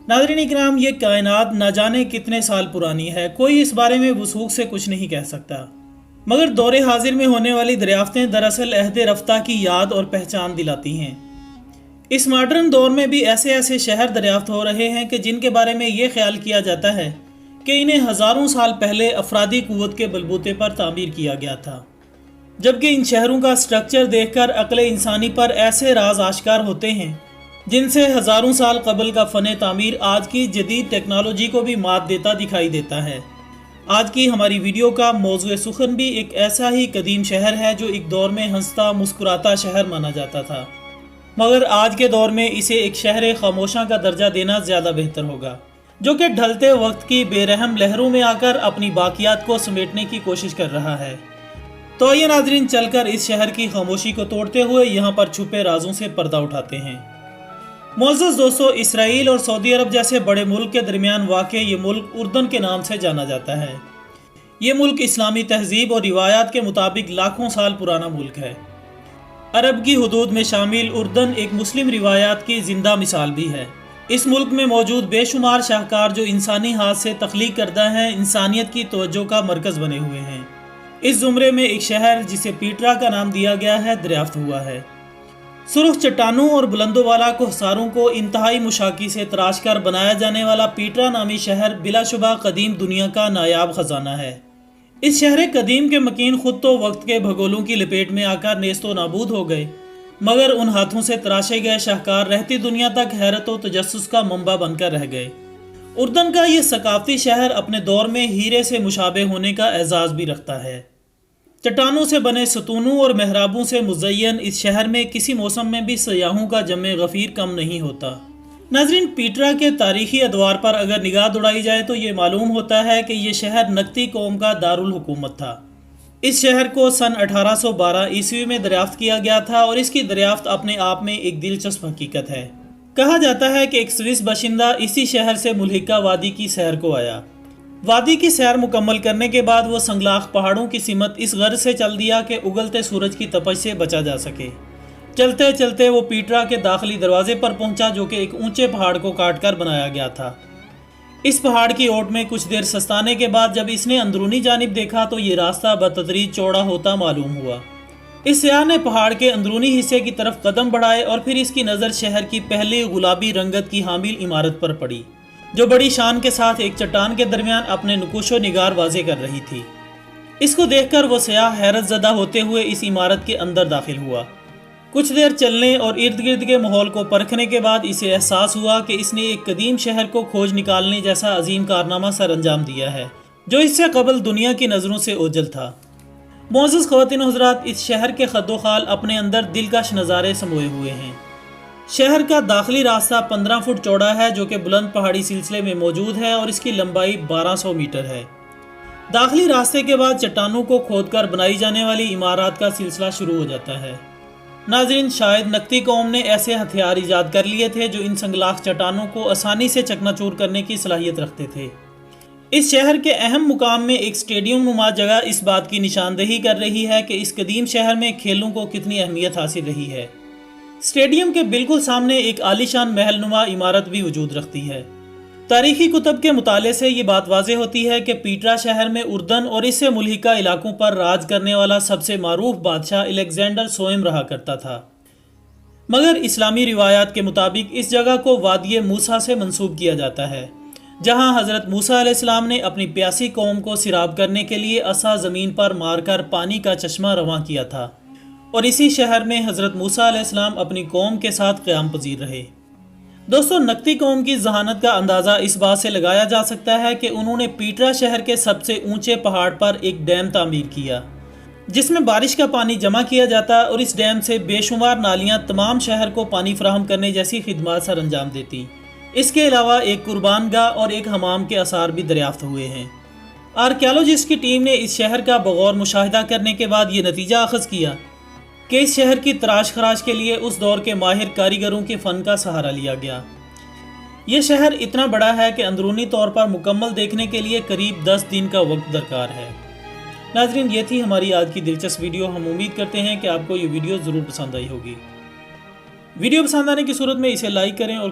नाज़रीन इकराम, ये कायनात ना जाने कितने साल पुरानी है, कोई इस बारे में वसूख से कुछ नहीं कह सकता। मगर दौरे हाजिर में होने वाली दरियाफ्तें दरअसल अहद रफ्ता की याद और पहचान दिलाती हैं। इस मॉडर्न दौर में भी ऐसे ऐसे शहर दरियाफ्त हो रहे हैं कि जिनके बारे में ये ख्याल किया जाता है कि इन्हें हज़ारों साल पहले अफरादी क़ुव्वत के बलबूते पर तामीर किया गया था। जबकि इन शहरों का स्ट्रक्चर देखकर अक्ल इंसानी पर ऐसे राज आश्कार होते हैं जिनसे हज़ारों साल कबल का फ़न तामीर आज की जदीद टेक्नोलॉजी को भी मात देता दिखाई देता है। आज की हमारी वीडियो का मौज़ू सुखन भी एक ऐसा ही कदीम शहर है जो एक दौर में हंसता मुस्कुराता शहर माना जाता था, मगर आज के दौर में इसे एक शहर खामोशा का दर्जा देना ज़्यादा बेहतर होगा, जो कि ढलते वक्त की बेरहम लहरों में आकर अपनी बाकियात को समेटने की कोशिश कर रहा है। तो आइए नाज़रीन, चलकर इस शहर की खामोशी को तोड़ते हुए यहाँ पर छुपे राजों से पर्दा उठाते हैं। मोअज़्ज़ज़ दोस्तों, इसराइल और सऊदी अरब जैसे बड़े मुल्क के दरमियान वाक़े ये मुल्क उर्दन के नाम से जाना जाता है। ये मुल्क इस्लामी तहजीब और रिवायात के मुताबिक लाखों साल पुराना मुल्क है। अरब की हुदूद में शामिल उर्दन एक मुस्लिम रिवायात की ज़िंदा मिसाल भी है। इस मुल्क में मौजूद बेशुमार शाहकार जो इंसानी हाथ से तख्लीक करदा हैं, इंसानियत की तवज्जो का मरकज़ बने हुए हैं। इस ज़ुमरे में एक शहर जिसे पीटरा का नाम दिया गया है दरियाफ्त हुआ है। सुरख चट्टानों और बुलंदों वाला कोहसारों को इंतहाई मुशाकी से तराश कर बनाया जाने वाला पीटरा नामी शहर बिलाशुबा कदीम दुनिया का नायाब ख़जाना है। इस शहर कदीम के मकीन खुद तो वक्त के भगोलों की लपेट में आकर नेस्तो नाबूद हो गए, मगर उन हाथों से तराशे गए शाहकार रहती दुनिया तक हैरत व तजस्सुस का मंबा बनकर रह गए। उर्दन का ये सकाफती शहर अपने दौर में हीरे से मुशाबे होने का एजाज़ भी रखता है। चट्टानों से बने सतूनों और महराबों से मुज़य्यन इस शहर में किसी मौसम में भी सयाहों का जमे गफ़ीर कम नहीं होता। नाज़रीन, पीटरा के तारीख़ी अदवार पर अगर निगाह दौड़ाई जाए तो ये मालूम होता है कि ये शहर नकती कौम का दारुल हुकूमत था। इस शहर को सन 1812 ईस्वी में दरियाफ्त किया गया था और इसकी दरियाफ्त अपने आप में एक दिलचस्प हकीकत है। कहा जाता है कि एक स्विस बाशिंदा इसी शहर से मुल्हिका वादी की सैर को आया। वादी की सैर मुकम्मल करने के बाद वो संगलाख पहाड़ों की सिमत इस गर्ज से चल दिया कि उगलते सूरज की तपश से बचा जा सके। चलते चलते वो पीटरा के दाखिली दरवाजे पर पहुंचा, जो कि एक ऊंचे पहाड़ को काट कर बनाया गया था। इस पहाड़ की ओट में कुछ देर सस्ताने के बाद जब इसने अंदरूनी जानिब देखा तो ये रास्ता बतदरीज चौड़ा होता मालूम हुआ। इस सयाह ने पहाड़ के अंदरूनी हिस्से की तरफ कदम बढ़ाए और फिर इसकी नज़र शहर की पहली गुलाबी रंगत की हामिल इमारत पर पड़ी, जो बड़ी शान के साथ एक चट्टान के दरमियान अपने नुकुशो निगार वाजे कर रही थी। इसको देखकर वो सयाह हैरत ज़दा होते हुए इस इमारत के अंदर दाखिल हुआ। कुछ देर चलने और इर्द गिर्द के माहौल को परखने के बाद इसे एहसास हुआ कि इसने एक कदीम शहर को खोज निकालने जैसा अजीम कारनामा सर अंजाम दिया है, जो इससे कबल दुनिया की नज़रों से ओझल था। मोअज़्ज़ज़ ख़वातीन व हज़रात, इस शहर के खद्दोखाल अपने अंदर दिलकश नज़ारे समोए हुए हैं। शहर का दाखिली रास्ता 15 फुट चौड़ा है, जो कि बुलंद पहाड़ी सिलसिले में मौजूद है और इसकी लंबाई 1200 मीटर है। दाखिली रास्ते के बाद चट्टानों को खोदकर बनाई जाने वाली इमारत का सिलसिला शुरू हो जाता है। नाज़रीन, शायद नकती कौम ने ऐसे हथियार ईजाद कर लिए थे जो इन संगलाख चट्टानों को आसानी से चकनाचूर करने की सलाहियत रखते थे। इस शहर के अहम मुकाम में एक स्टेडियम नुमा जगह इस बात की निशानदेही कर रही है कि इस कदीम शहर में खेलों को कितनी अहमियत हासिल रही है। स्टेडियम के बिल्कुल सामने एक आलीशान महल नुमा इमारत भी वजूद रखती है। तारीखी कुतब के मुताले से ये बात वाज़ेह होती है कि पीटरा शहर में उर्दन और इससे मुल्हिका इलाकों पर राज करने वाला सबसे मारूफ बादशाह अलेक्जेंडर सोएम रहा करता था। मगर इस्लामी रिवायात के मुताबिक इस जगह को वादी मूसा से मंसूब किया जाता है, जहाँ हज़रत मूसा अलैहिस्सलाम ने अपनी प्यासी कौम को सिराब करने के लिए असा ज़मीन पर मारकर पानी का चश्मा रवां किया था, और इसी शहर में हज़रत मूसा अलैहिस्सलाम अपनी कौम के साथ क़याम पजीर रहे। दोस्तों, नकती कौम की जहानत का अंदाज़ा इस बात से लगाया जा सकता है कि उन्होंने पीटरा शहर के सबसे ऊंचे पहाड़ पर एक डैम तामीर किया, जिसमें बारिश का पानी जमा किया जाता और इस डैम से बेशुमार नालियाँ तमाम शहर को पानी फराहम करने जैसी खिदमत सर अंजाम देती। इसके अलावा एक कुर्बानगाह और एक हमाम के आसार भी दरियाफ्त हुए हैं। आर्कियोलॉजिस्ट की टीम ने इस शहर का बगौर मुशाहिदा करने के बाद ये नतीजा अखज़ किया कि इस शहर की तराश खराश के लिए उस दौर के माहिर कारीगरों के फ़न का सहारा लिया गया। ये शहर इतना बड़ा है कि अंदरूनी तौर पर मुकम्मल देखने के लिए करीब 10 दिन का वक्त दरकार है। नाज़रीन, ये थी हमारी आज की दिलचस्प वीडियो। हम उम्मीद करते हैं कि आपको ये वीडियो ज़रूर पसंद आई होगी। वीडियो पसंद आने की सूरत में इसे लाइक करें और